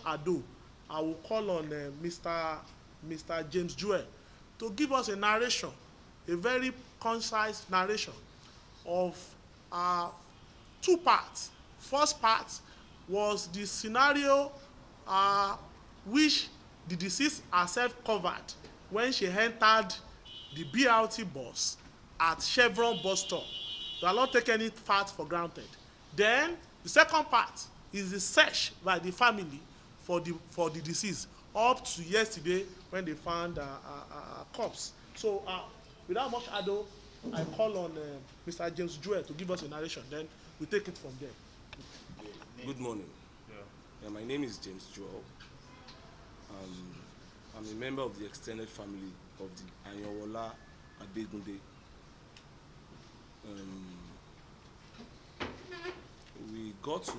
ado, I will call on Mr. James Joel to give us a narration, a very concise narration of uh, two parts. First part was the scenario uh, which the deceased herself covered when she entered the BRT bus at Chevron bus stop. We are not taking any fact for granted. Then the second part is the search by the family for the deceased up to yesterday when they found corpse. So without much ado, I call on Mr. James Joel to give us a narration. Then we take it from there. Good morning. Yeah, my name is James Joel. I'm a member of the extended family of the Anyanwola Adegunde. We got to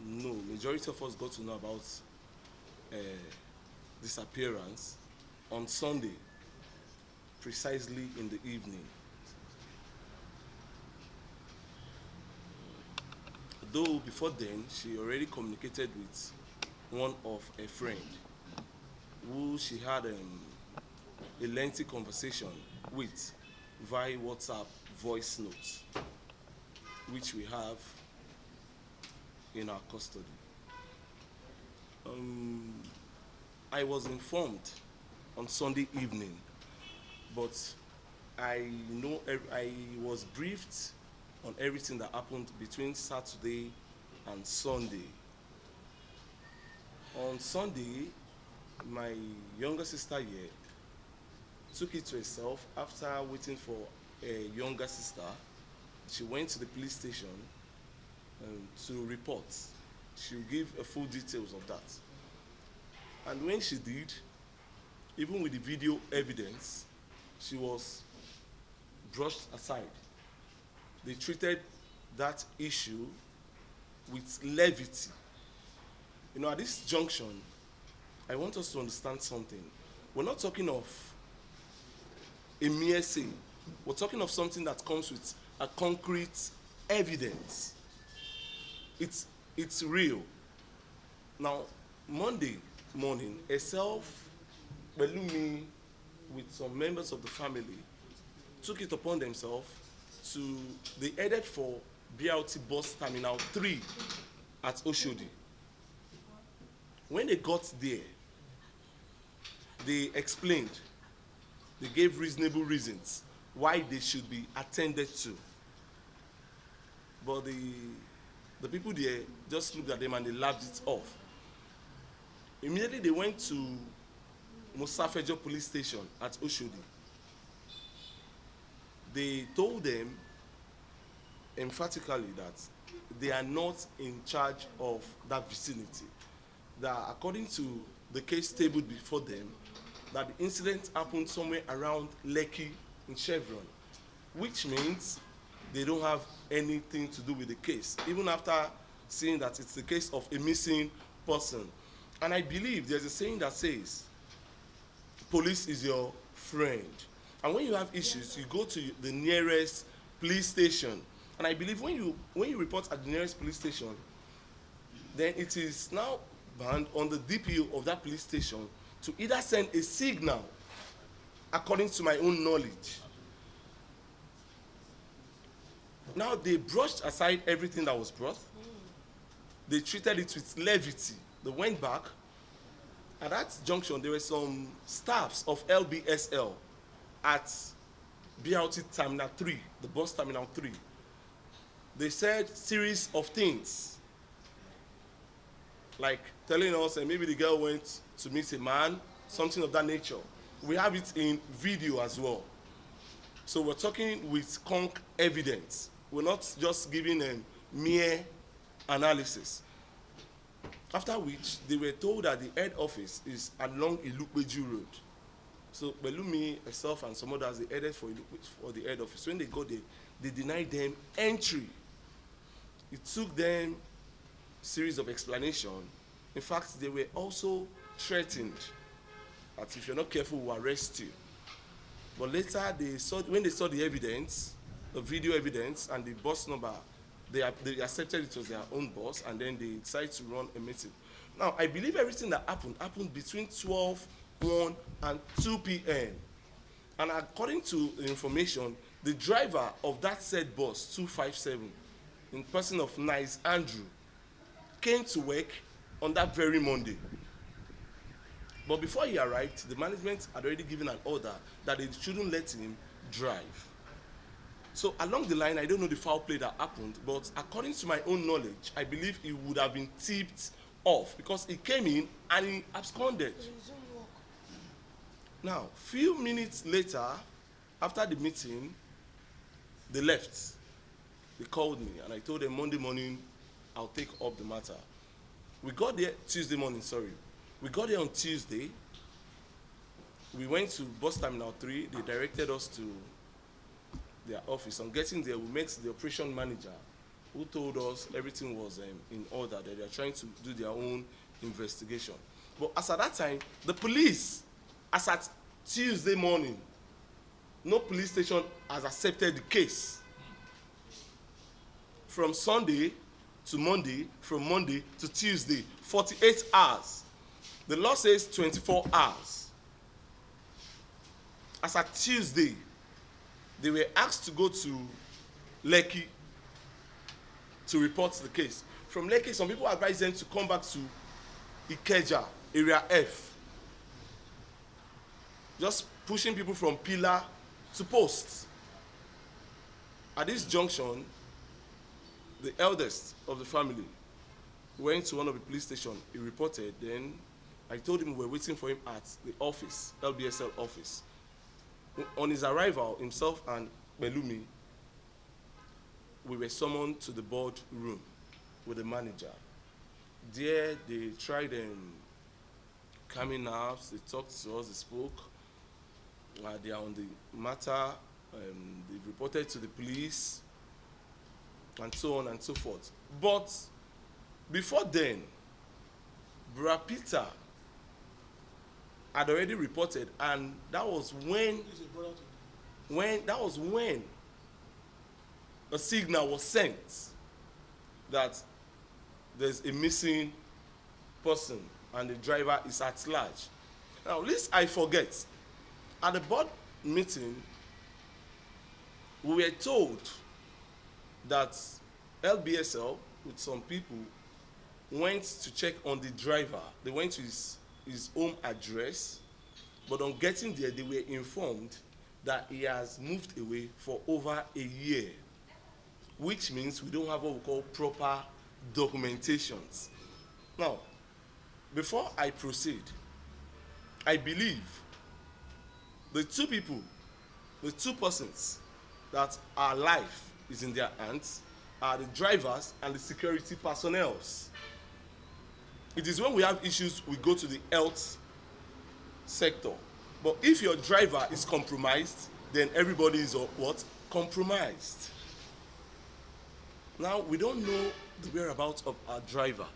know, majority of us got to know about disappearance on Sunday, precisely in the evening. Though before then, she already communicated with one of a friend who she had a lengthy conversation with via WhatsApp voice notes, which we have in our custody. I was informed on Sunday evening, but I was briefed on everything that happened between Saturday and Sunday. On Sunday, my younger sister here took it to herself after waiting for a younger sister. She went to the police station to report. She'll give a full details of that. And when she did, even with the video evidence, she was brushed aside. They treated that issue with levity. You know, at this junction, I want us to understand something. We're not talking of a mere say. We're talking of something that comes with a concrete evidence. It's real. Now, Monday morning, herself, Belumi, with some members of the family, took it upon themselves they headed for BRT bus terminal 3 at Oshodi. When they got there, they explained, they gave reasonable reasons why they should be attended to. But the people there just looked at them and they laughed it off. Immediately they went to Musafejo police station at Oshodi. They told them emphatically that they are not in charge of that vicinity. That according to the case tabled before them, that the incident happened somewhere around Lekki in Chevron, which means they don't have anything to do with the case, even after seeing that it's the case of a missing person. And I believe there's a saying that says, police is your friend. And when you have issues, you go to the nearest police station. And I believe when you report at the nearest police station, then it is now banned on the DPO of that police station to either send a signal, according to my own knowledge. Now they brushed aside everything that was brought. They treated it with levity. They went back. At that junction, there were some staffs of LBSL at BRT Terminal 3, the bus Terminal 3. They said series of things, like telling us that maybe the girl went to meet a man, something of that nature. We have it in video as well. So we're talking with conc evidence. We're not just giving a mere analysis. After which, they were told that the head office is along Ilukbeju Road. So Belumi, herself, and some others, they headed for the head office. When they got there, they denied them entry. It took them a series of explanations. In fact, they were also threatened that if you're not careful, we'll arrest you. But later, when they saw the evidence, the video evidence, and the bus number, they accepted it was their own bus, and then they decided to run a meeting. Now, I believe everything that happened between 12, 1, and 2 p.m. And according to the information, the driver of that said bus, 257, in person of Nice Andrew, came to work on that very Monday. But before he arrived, the management had already given an order that they shouldn't let him drive. So along the line, I don't know the foul play that happened, but according to my own knowledge, I believe he would have been tipped off because he came in and he absconded. Now, few minutes later, after the meeting, they left. They called me and I told them Monday morning, I'll take up the matter. We got there Tuesday morning, sorry. We got there on Tuesday. We went to bus terminal 3. They directed us to their office. On getting there, we met the operation manager who told us everything was in order, that they are trying to do their own investigation. But as at that time, the police, as at Tuesday morning, no police station has accepted the case. From Sunday to Monday, from Monday to Tuesday, 48 hours. The law says 24 hours. As at Tuesday, they were asked to go to Lekki to report the case. From Lekki, some people advised them to come back to Ikeja, Area F. Just pushing people from pillar to post. At this junction, the eldest of the family went to one of the police stations. He reported. Then I told him we were waiting for him at the office, LBSL office. On his arrival, himself and Belumi, we were summoned to the board room with the manager. There, they tried calming us. They talked to us. They spoke. They are on the matter. They reported to the police, and so on and so forth. But before then, Bra Peter had already reported, and that was when a signal was sent that there's a missing person and the driver is at large. Now, lest I forget, at the board meeting, we were told that LBSL, with some people, went to check on the driver. They went to his home address, but on getting there, they were informed that he has moved away for over a year, which means we don't have what we call proper documentations. Now, before I proceed, I believe the two persons that our life is in their hands are the drivers and the security personnel. It is when we have issues we go to the health sector. But if your driver is compromised, then everybody is what? Compromised. Now, we don't know the whereabouts of our driver.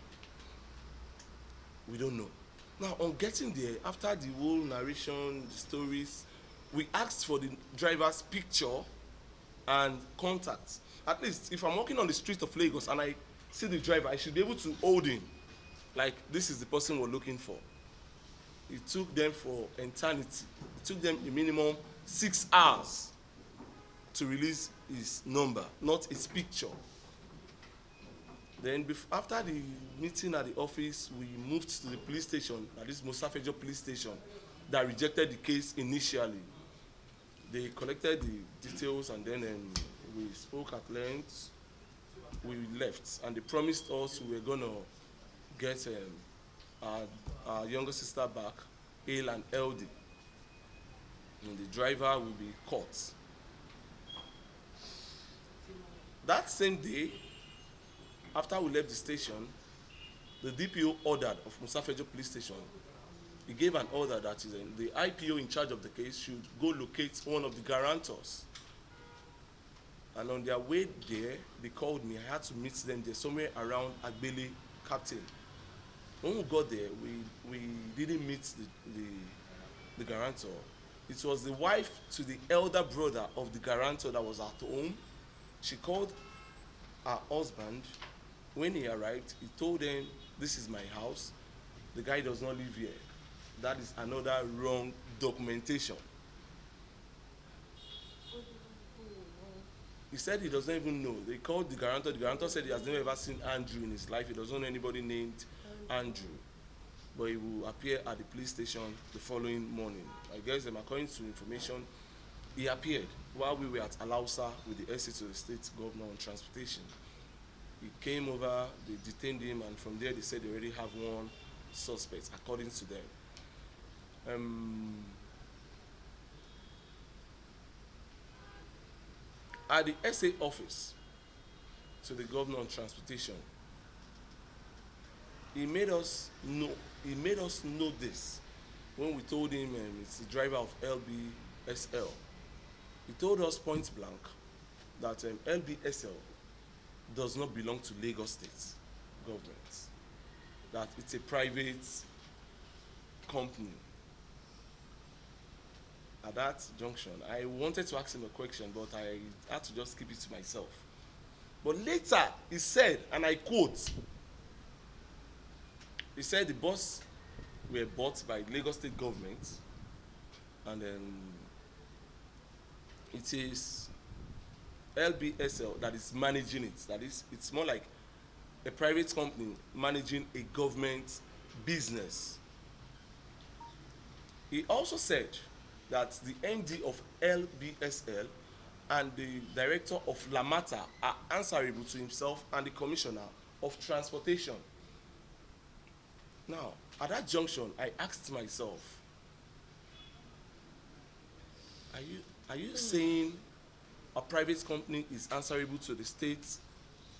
We don't know. Now, on getting there, after the whole narration, the stories, we asked for the driver's picture and contact. At least, if I'm walking on the street of Lagos and I see the driver, I should be able to hold him. Like, this is the person we're looking for. It took them for eternity. It took them a minimum 6 hours to release his number, not his picture. Then after the meeting at the office, we moved to the police station, that is Mosafejo police station, that rejected the case initially. They collected the details and then we spoke at length. We left and they promised us we were going to get our younger sister back, hale and healthy. And the driver will be caught. That same day, after we left the station, the DPO ordered of Mosafejo police station, he gave an order that is the IPO in charge of the case should go locate one of the guarantors. And on their way there, they called me. I had to meet them there, somewhere around Agbele Captain. When we got there, we didn't meet the guarantor. It was the wife to the elder brother of the guarantor that was at home. She called her husband. When he arrived, he told them, "This is my house. the guy does not live here. That is another wrong documentation. He said he doesn't even know. They called the guarantor. The guarantor said he has never ever seen Andrew in his life. He doesn't know anybody named Andrew. But he will appear at the police station the following morning. I guess according to information, he appeared while we were at Alausa with the essay to the state governor on transportation. He came over, they detained him, and from there they said they already have one suspect, according to them. At the SA office to the governor on transportation, he made us know this when we told him it's the driver of LBSL. He told us point blank that LBSL does not belong to Lagos State government, that it's a private company. At that junction, I wanted to ask him a question, but I had to just keep it to myself. But later, he said, and I quote, he said the bus were bought by Lagos State government, and it is LBSL that is managing it. That is, it's more like a private company managing a government business. He also said that the MD of LBSL and the director of Lamata are answerable to himself and the commissioner of transportation. Now, at that junction, I asked myself, are you saying a private company is answerable to the state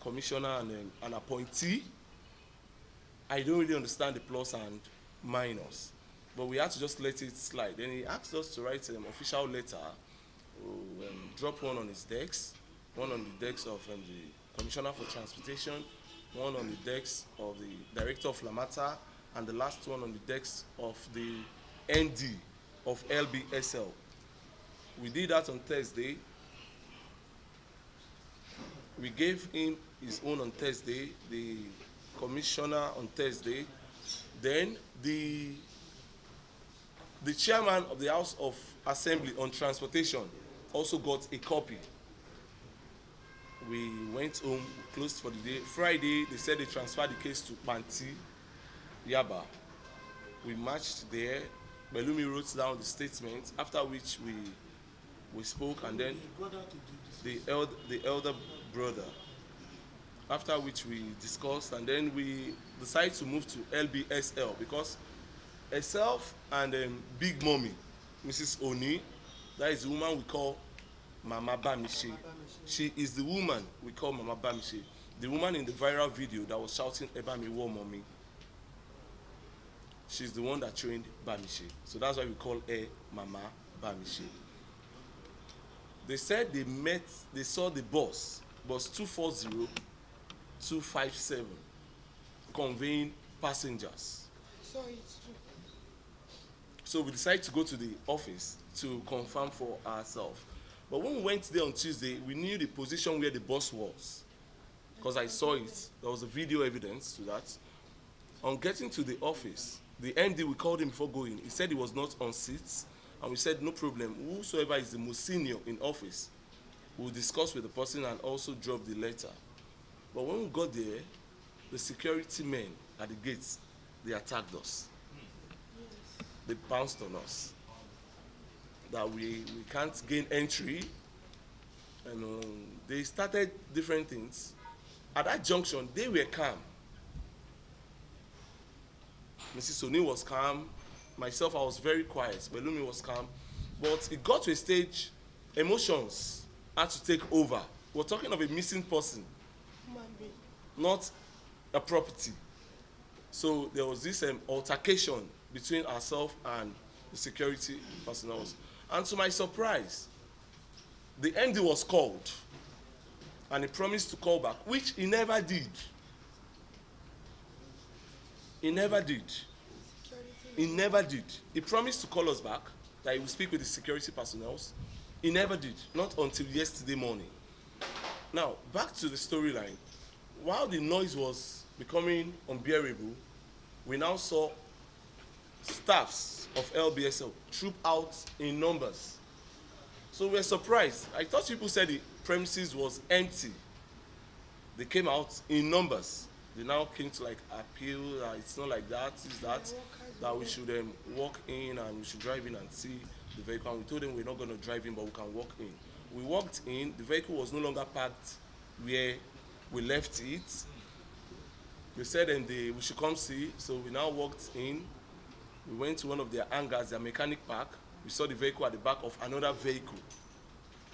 commissioner and an appointee? I don't really understand the plus and minus, but we had to just let it slide. Then he asked us to write an official letter, drop one on his desk, one on the desk of the commissioner for transportation, one on the desk of the director of Lamata, and the last one on the desk of the ND of LBSL. We did that on Thursday. We gave him his own on Thursday, the commissioner on Thursday. Then the chairman of the House of Assembly on transportation also got a copy. We went home, closed for the day. Friday, they said they transferred the case to Panti, Yaba. We marched there. Belumi wrote down the statement, after which we spoke, and then the elder brother, after which we discussed, and then we decided to move to LBSL because herself and Big Mommy, Mrs. Oni, that is the woman we call Mama Bamisile. She is the woman we call Mama Bamisile, the woman in the viral video that was shouting Ebami War Mommy. She's the one that trained Bamisile. So that's why we call her Mama Bamisile. They said they saw the bus 240257, conveying passengers. Sorry, it's true. So we decided to go to the office to confirm for ourselves. But when we went there on Tuesday, we knew the position where the bus was, because I saw it. There was a video evidence to that. On getting to the office, the MD, we called him before going. He said he was not on seats. And we said, no problem. Whosoever is the most senior in office, we'll discuss with the person and also drop the letter. But when we got there, the security men at the gates, they attacked us. Yes. They pounced on us. That we can't gain entry. And they started different things. At that junction, they were calm. Mrs. Oni was calm. Myself, I was very quiet. Belumi was calm. But it got to a stage, emotions had to take over. We're talking of a missing person, Human being. not a property. So there was this altercation between ourselves and the security personnel. And to my surprise, the MD was called. And he promised to call back, which he never did. He never did. He never did. He promised to call us back, that he would speak with the security personnel. He never did, not until yesterday morning. Now, back to the storyline. While the noise was becoming unbearable, we now saw staffs of LBSO troop out in numbers. So we're surprised. I thought people said the premises was empty. They came out in numbers. They now came to like appeal that it's not like that, it's that we should walk in and we should drive in and see the vehicle. And we told them we're not going to drive in, but we can walk in. We walked in, the vehicle was no longer parked where we left it. They said we should come see, so we now walked in. We went to one of their hangars, their mechanic park. We saw the vehicle at the back of another vehicle.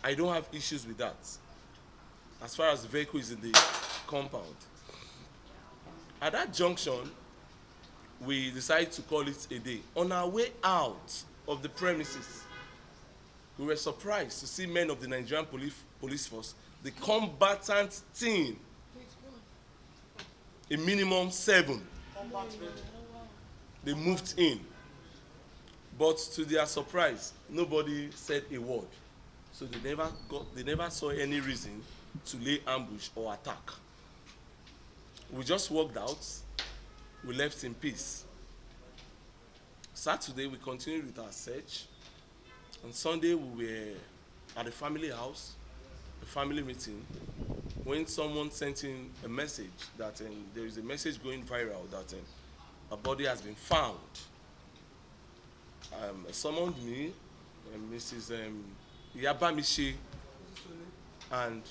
I don't have issues with that, as far as the vehicle is in the compound. At that junction, we decided to call it a day. On our way out of the premises, we were surprised to see men of the Nigerian police force, the combatant team, a minimum 7. They moved in. But to their surprise, nobody said a word. So they never saw any reason to lay ambush or attack. We just walked out. We left in peace. Saturday, we continued with our search. On Sunday, we were at a family house, a family meeting, when someone sent in a message that there is a message going viral that a body has been found. Summoned me, Mrs. Bamisile, and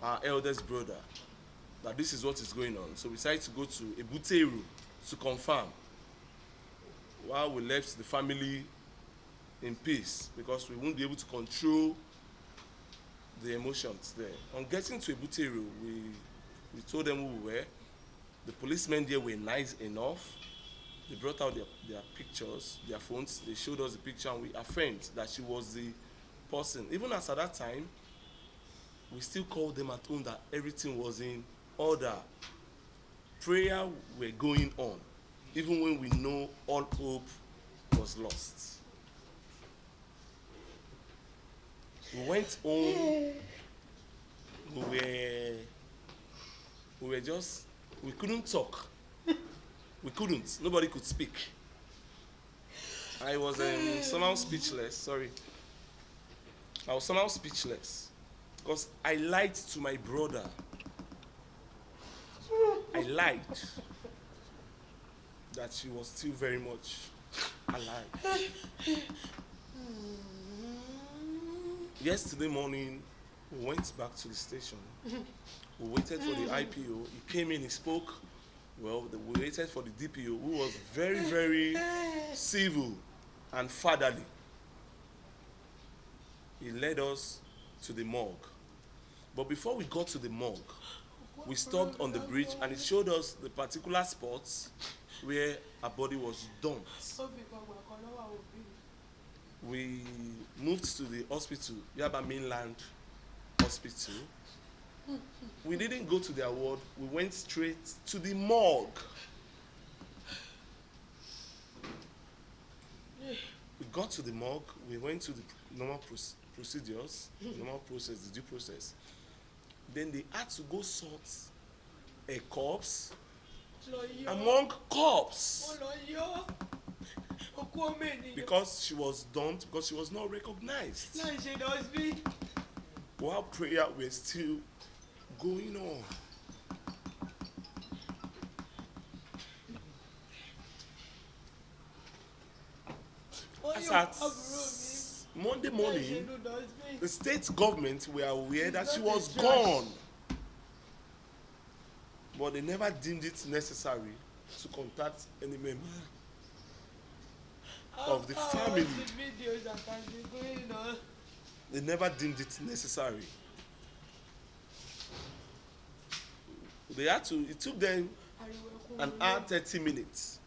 our eldest brother, that this is what is going on. So we decided to go to Ebuteru to confirm, while we left the family in peace, because we won't be able to control the emotions there. On getting to Ebuteru, we told them who we were. The policemen there were nice enough. They brought out their pictures, their phones. They showed us the picture, and we affirmed that she was the person. Even as at that time, we still called them at home that everything was in order. Prayer were going on, even when we know all hope was lost. We went home. We couldn't talk. We couldn't. Nobody could speak. I was somehow speechless. Sorry. I was somehow speechless because I lied to my brother. I lied that she was still very much alive. Yesterday morning, we went back to the station. We waited for the IPO. He came in, he spoke. Well, we waited for the DPO, who was very, very civil and fatherly. He led us to the morgue. But before we got to the morgue, we stopped on the bridge, and it showed us the particular spots where a body was dumped. We moved to the hospital, Yaba Mainland Hospital. We didn't go to their ward, we went straight to the morgue. We got to the morgue, we went to the normal procedures, normal process, the due process. Then they had to go sort a corpse among corpse. Because she was dumped, because she was not recognized. While prayer was still going on. As at Monday morning, the state government were aware that she was gone. But they never deemed it necessary to contact any member of the family. They never deemed it necessary. It took them an hour 30 minutes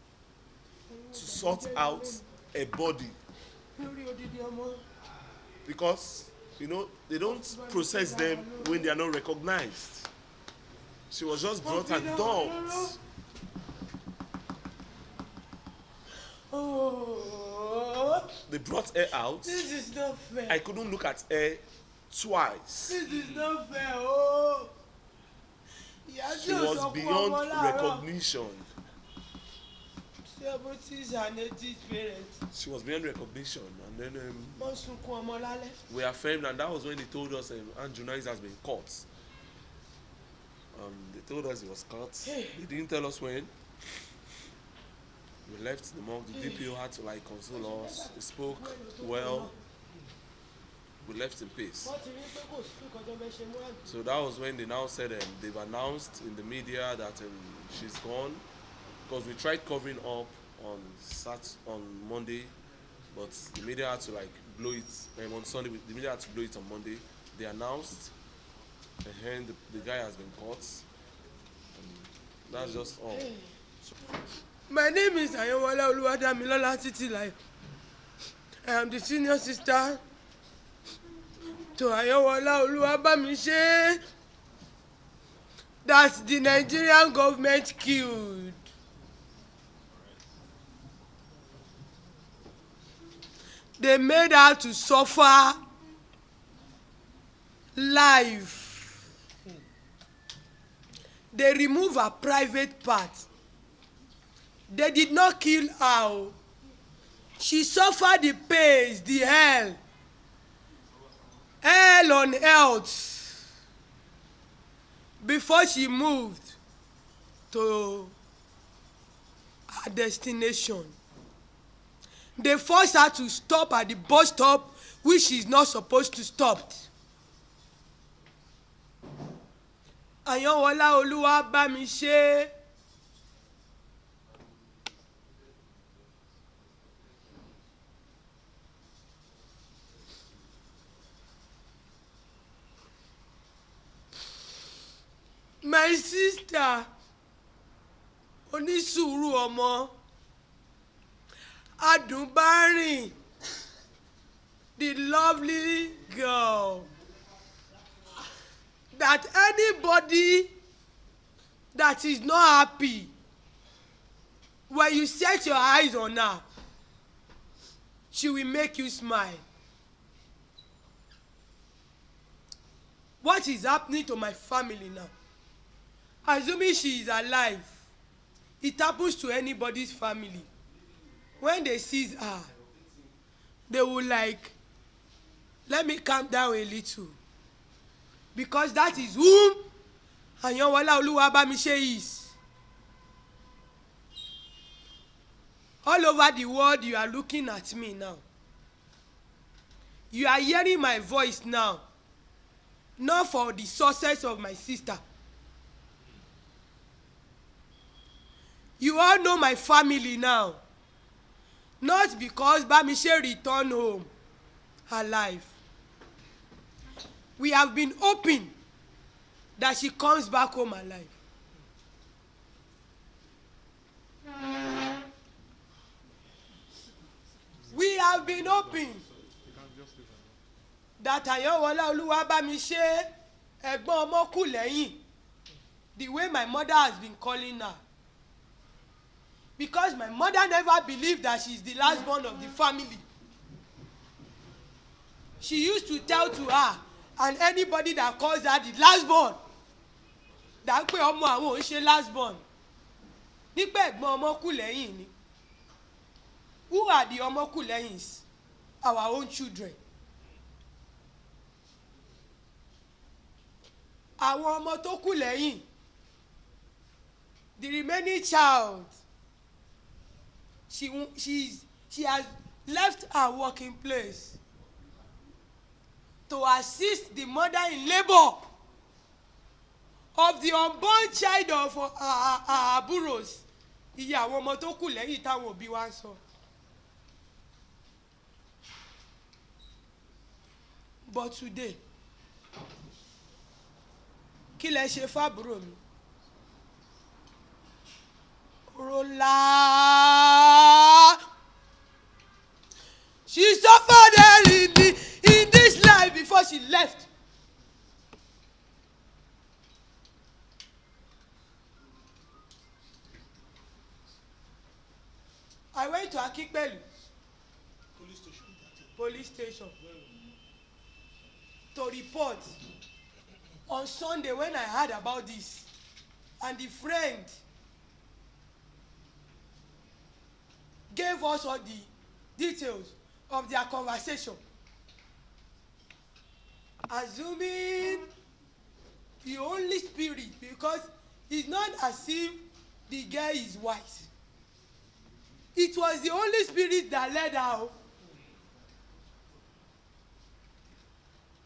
to sort out a body. Because, they don't process them when they are not recognized. She was just brought and dumped. They brought her out. This is not fair. I couldn't look at her twice. This is not fair. She was beyond recognition. Devotees and native parents. She was beyond recognition, and then Wọ́n sunkún ọmọ lálẹ́. we affirmed, and that was when they told us Andrew Nice has been caught. They told us he was caught. They didn't tell us when. We left the morgue. The DPO had to like console us. He spoke well. We left in peace. Wọ́n ti rí pé kò sí nǹkan tó fẹ́ ṣe mú àgbẹ̀. So that was when they now said they've announced in the media that she's gone, because we tried covering up on Monday, but the media had to like blow it on Sunday. The media had to blow it on Monday. They announced, and the guy has been caught. That's just all. My name is Ayanwala Oluwadamilola Titilayo. I am the senior sister to Ayanwala Oluwabamisile that the Nigerian government killed. They made her to suffer life. They removed her private part. They did not kill her. She suffered the pains, the hell on earth before she moved to her destination. They forced her to stop at the bus stop, which she's not supposed to stop. Ayanwala Oluwabamisile. My sister, onísùúrù ọmọ, Adunbarin, the lovely girl that anybody that is not happy, when you set your eyes on her, she will make you smile. What is happening to my family now? Assuming she is alive, it happens to anybody's family. When they see her, they will like, let me calm down a little. Because that is whom Ayanwala Oluwabamisile is. All over the world, you are looking at me now. You are hearing my voice now. Not for the success of my sister. You all know my family now. Not because Bamisile returned home alive. We have been hoping that she comes back home alive. We have been hoping that Ayanwala Oluwabamisile, ẹ̀gbọ́n ọmọ kù lẹ́yìn, the way my mother has been calling her. Because my mother never believed that she is the last born of the family. She used to tell to her and anybody that calls her the last born, that pé ọmọ àwọn ò ń ṣe last born. Nípa ẹ̀gbọ́n ọmọ kù lẹ́yìn ni. Who are the ọmọ kù lẹ́yìns? Our own children. Àwọn ọmọ tó kù lẹ́yìn, the remaining child, she has left her working place to assist the mother in labor of the unborn child of her àbúròs. Iye àwọn ọmọ tó kù lẹ́yìn táwọn òbí wa ń sọ. But today, kí lẹ ṣe fábúrò mi? Rola. She suffered in this life before she left. I went to Akikbelu police station to report on Sunday when I heard about this, and the friend gave us all the details of their conversation. Assuming the Holy Spirit, because it's not as if the girl is wise. It was the Holy Spirit that led her.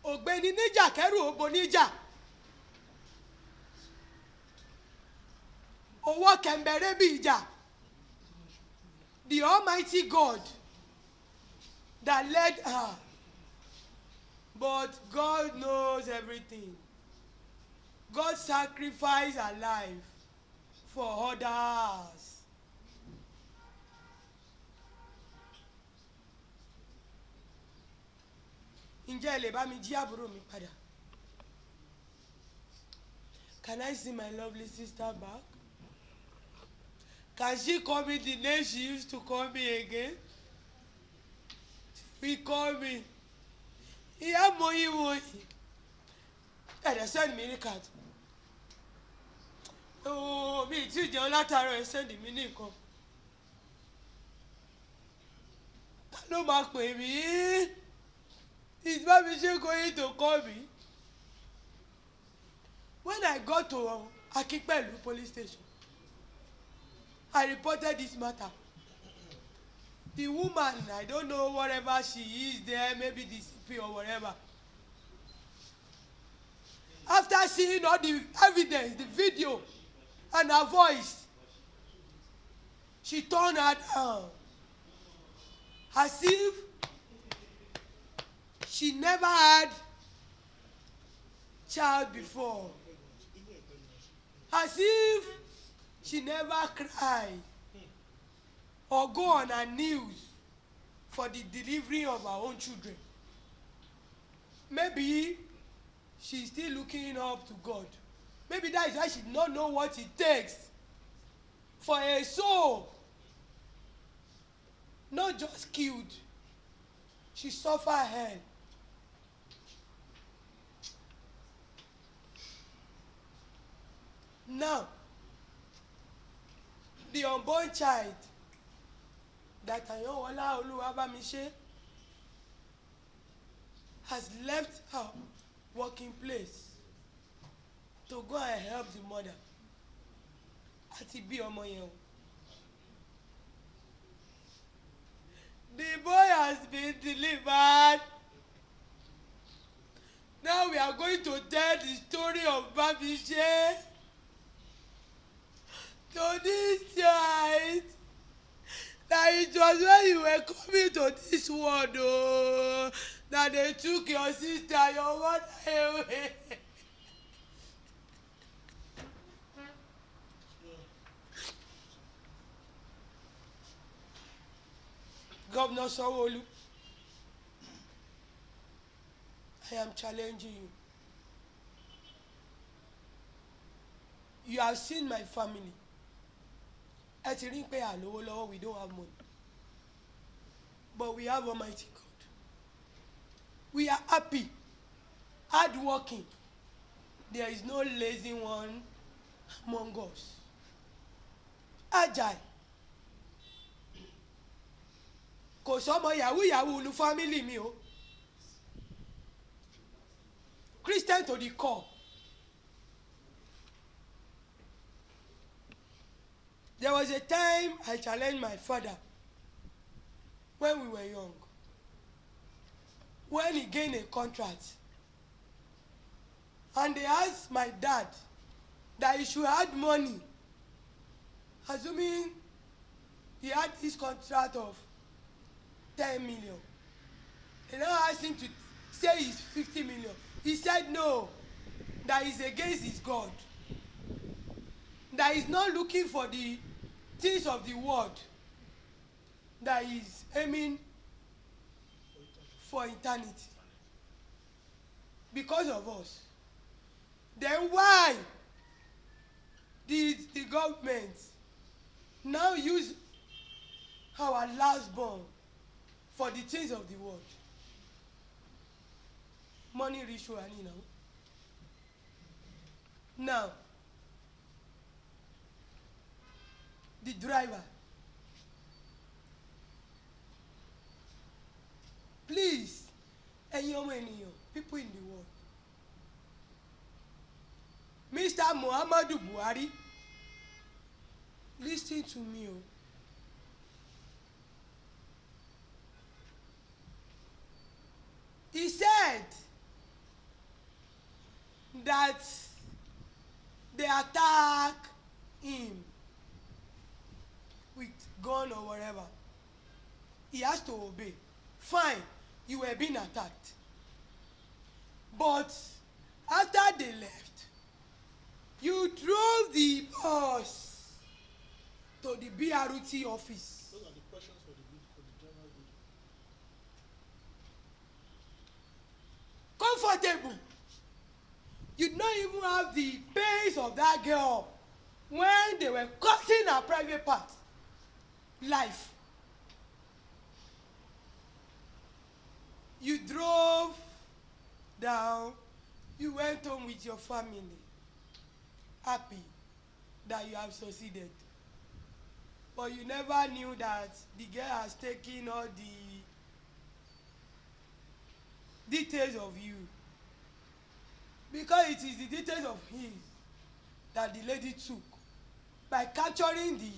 Ògbéni níjà kẹ́rù ògbó níjà. Owó kẹ̀mbẹ̀rẹ̀ bí ìjà. The Almighty God that led her. But God knows everything. God sacrificed her life for others. Ǹjẹ́ ẹ lè bá mi jí àbúrò mi padà? Can I see my lovely sister back? Can she call me the name she used to call me again? She will call me. Ìyá Moyi Moyi. Ẹ̀rẹ̀ send mi ní card. Oh, mi ti jẹun látàárọ̀ ẹ̀ send mi ní nǹkan. Ta ló máa pè mí? Is Bamisile going to call me? When I got to Akipelu police station, I reported this matter. The woman, I don't know whatever she is there, maybe the CP or whatever. After seeing all the evidence, the video, and her voice, she turned her down. As if she never had child before. As if she never cried or go on her knees for the delivery of her own children. Maybe she's still looking up to God. Maybe that is why she does not know what it takes for a soul not just killed. She suffered hell. Now, the unborn child that Ayanwola Oluwabamisile has left her working place to go and help the mother. Àti bí ọmọ yẹn o. The boy has been delivered. Now we are going to tell the story of Bamisile to this child. That it was when you were coming to this world, oh, that they took your sister, your mother away. Governor Sanwo-Olu, I am challenging you. You have seen my family. Ẹ ti rí pé àlówó lọ́wọ́, we don't have money. But we have Almighty God. We are happy, hardworking. There is no lazy one among us. Agile. Kò sọ́mọ yahoo nu family mi o. Christian to the core. There was a time I challenged my father when we were young. When he gained a contract. And they asked my dad that he should add money. Assuming he had this contract of 10 million. They now asked him to say it's 50 million. He said no, that is against his God. That he's not looking for the things of the world, that is aiming for eternity because of us. Then why did the government now use our last born for the things of the world? Money ritual now. The driver àwọn ènìyàn people in the world. Mr. Muhammadu Buhari, listen to me o. He said that they attack him with gun or whatever. He has to obey. Fine, you were being attacked. But after they left, you drove the bus to the BRT office. Those are the questions for the general video. Comfortable. You don't even have the pace of that girl when they were cutting her private part. Life. You drove down, you went home with your family, happy that you have succeeded. But you never knew that the girl has taken all the details of you. Because it is the details of his that the lady took by capturing the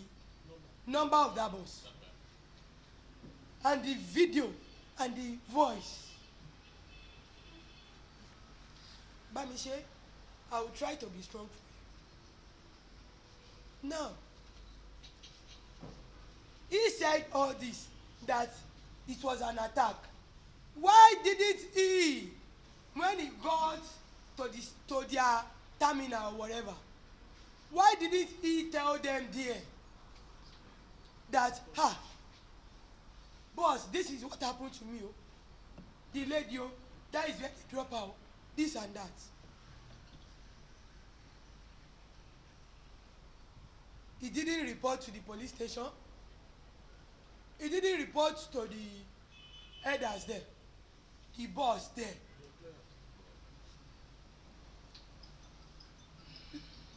number of that bus and the video and the voice. Bamisile, I will try to be strong for you. Now, he said all this, that it was an attack. Why didn't he, when he got to their terminal or whatever, why didn't he tell them there that, boss, this is what happened to me, oh. The lady, oh, that is where they drop out, this and that. He didn't report to the police station. He didn't report to the elders there, the boss there.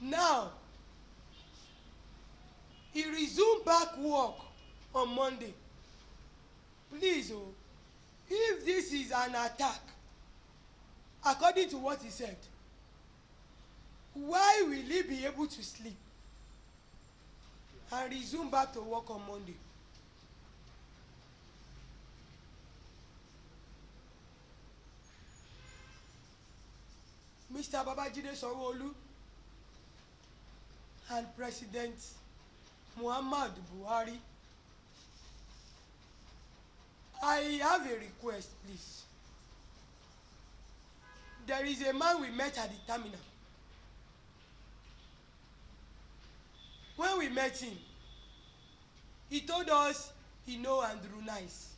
Now, he resumed back work on Monday. Please, oh, if this is an attack, according to what he said, why will he be able to sleep and resume back to work on Monday? Mr. Babajide Sanwo-Olu and President Muhammad Buhari, I have a request, please. There is a man we met at the terminal. When we met him, he told us he know Andrew Nice.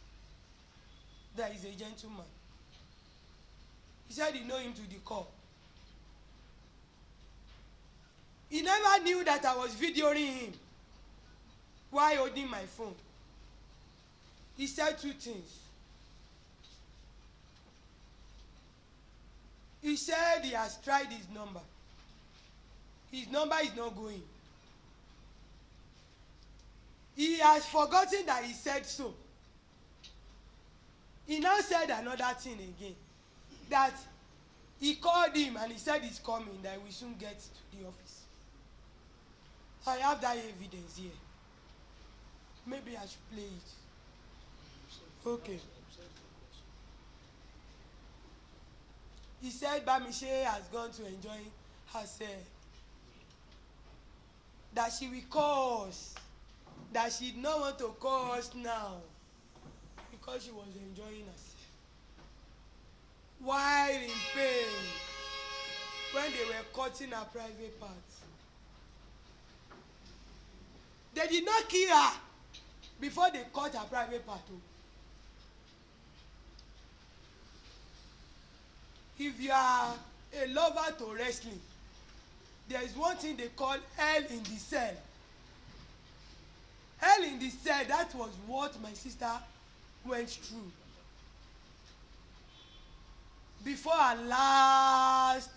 That is a gentleman. He said he know him to the core. He never knew that I was videoing him while holding my phone. He said two things. He said he has tried his number. His number is not going. He has forgotten that he said so. He now said another thing again. That he called him and he said he's coming, that we soon get to the office. I have that evidence here. Maybe I should play it. Okay. He said Bamisile has gone to enjoy herself. That she will call us. That she did not want to call us now. Because she was enjoying herself. While in pain. When they were cutting her private parts. They did not kill her before they cut her private part. If you are a lover to wrestling, there is one thing they call hell in the cell. Hell in the cell, that was what my sister went through. Before her last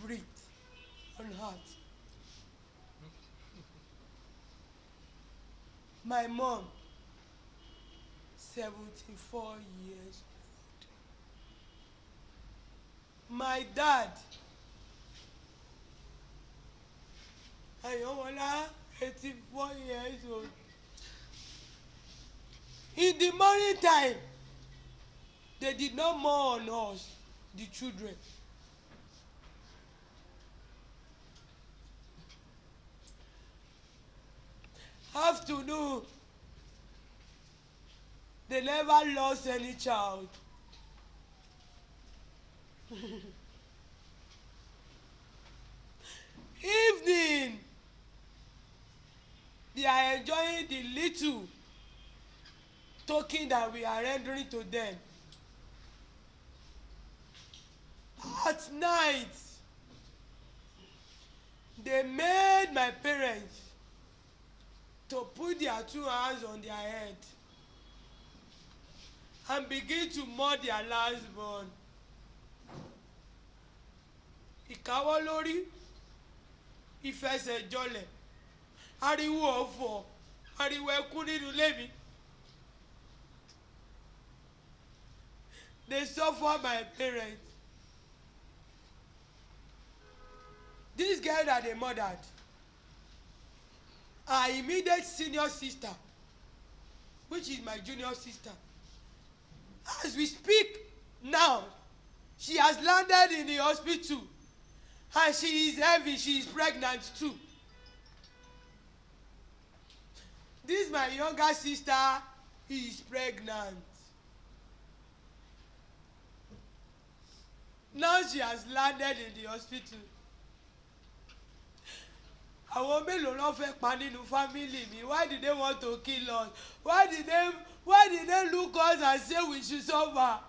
breath on earth. My mom, 74 years old. My dad, Ayowola, 84 years old. In the morning time, they did not mourn us, the children. Afternoon, they never lost any child. Evening, they are enjoying the little token that we are rendering to them. At night, they made my parents to put their 2 hands on their head and begin to mourn their last born. Ìkáwọ́ lórí, ìfẹsẹ̀jọlẹ̀, ariwo ọ̀fọ̀, ariwo ẹkún nínú ilé mi. They suffer my parents. This girl that they murdered, our immediate senior sister, which is my junior sister, as we speak now, she has landed in the hospital and she is heavy, she is pregnant too. This my younger sister is pregnant. Now she has landed in the hospital. Àwọn mélòó ló fẹ́ pa nínú family mi? Why did they want to kill us? Why did they look us and say we should suffer?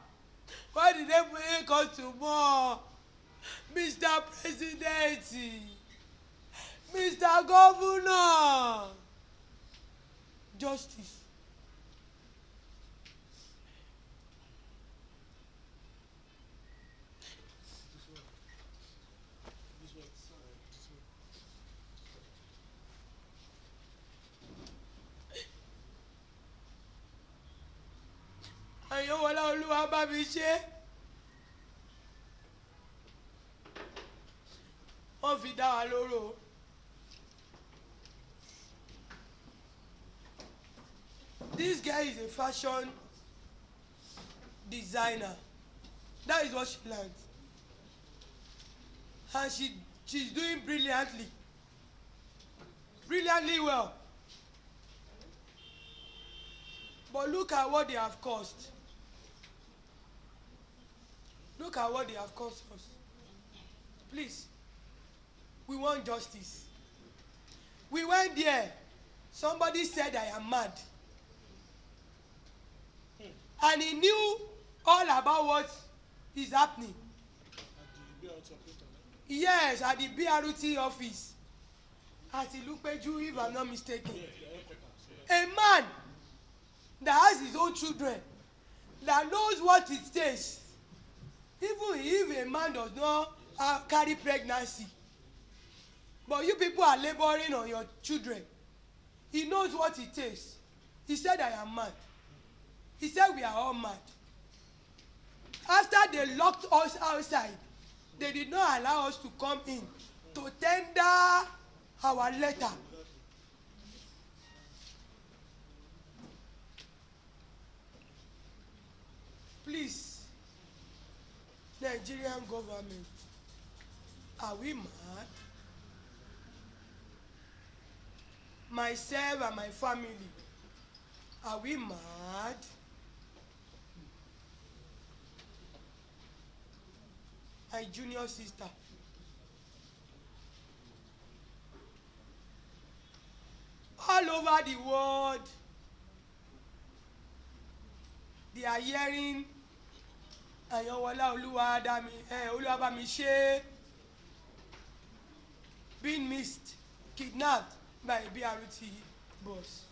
Why did they make us to mourn? Mr. President, Mr. Governor, justice. Àyànwọlá Olúwa bá mi ṣe. Wọ́n fi dá wa lóró. This guy is a fashion designer. That is what she learned. And she's doing brilliantly. Brilliantly well. But look at what they have caused. Look at what they have caused us. Please, we want justice. We went there. Somebody said I am mad. And he knew all about what is happening. Yes, at the BRT office. At Ilupeju, if I'm not mistaken. A man that has his own children, that knows what it takes. Even if a man does not carry pregnancy, but you people are laboring on your children, he knows what it takes. He said I am mad. He said we are all mad. After they locked us outside, they did not allow us to come in to tender our letter. Please, Nigerian government, are we mad? Myself and my family, are we mad? My junior sister. All over the world, they are hearing Àyànwọlá Olúwabámiṣé being missed, kidnapped by a BRT bus.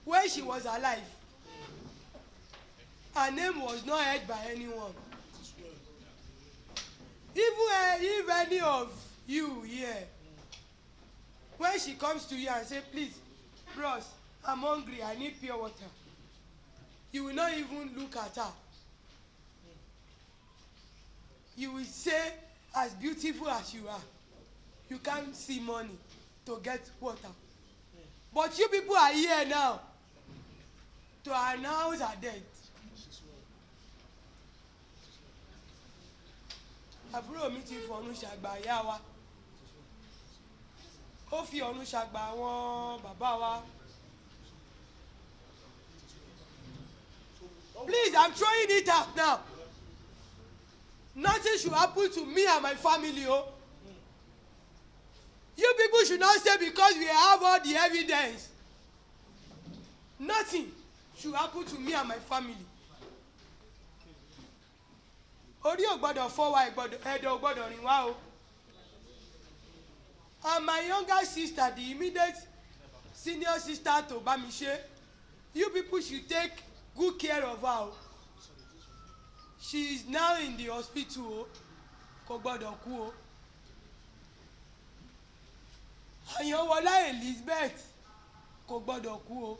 When she was alive, her name was not heard by anyone. Even if any of you here, when she comes to you and say, please, bros, I'm hungry, I need pure water, you will not even look at her. you will say as beautiful as you are, you can't see money to get water. But you people are here now to announce her death. Àbúrò mi ti fọ̀run ṣàgbà ìyá wa. Ó fi ọ̀run ṣàgbà àwọn bàbá wa. Please, I'm throwing it out now. Nothing should happen to me and my family. Oh. You people should not say because we have all the evidence. Nothing should happen to me and my family. Orí ò gbọ́dọ̀ fọ́ wa, ẹ̀dọ̀ ò gbọ́dọ̀ rìn wá o. And my younger sister, the immediate senior sister to Bamisile, you people should take good care of her. She is now in the hospital. Kò gbọ́dọ̀ kú o. Àyànwọlá Elizabeth kò gbọ́dọ̀ kú o.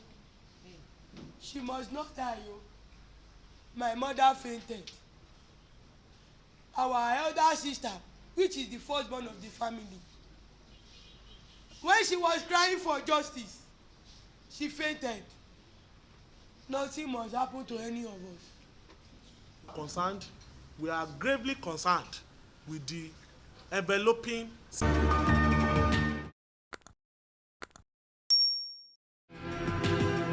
She must not die o. My mother fainted. Our elder sister, which is the firstborn of the family, when she was crying for justice, she fainted. Nothing must happen to any of us. Concerned, we are gravely concerned with the enveloping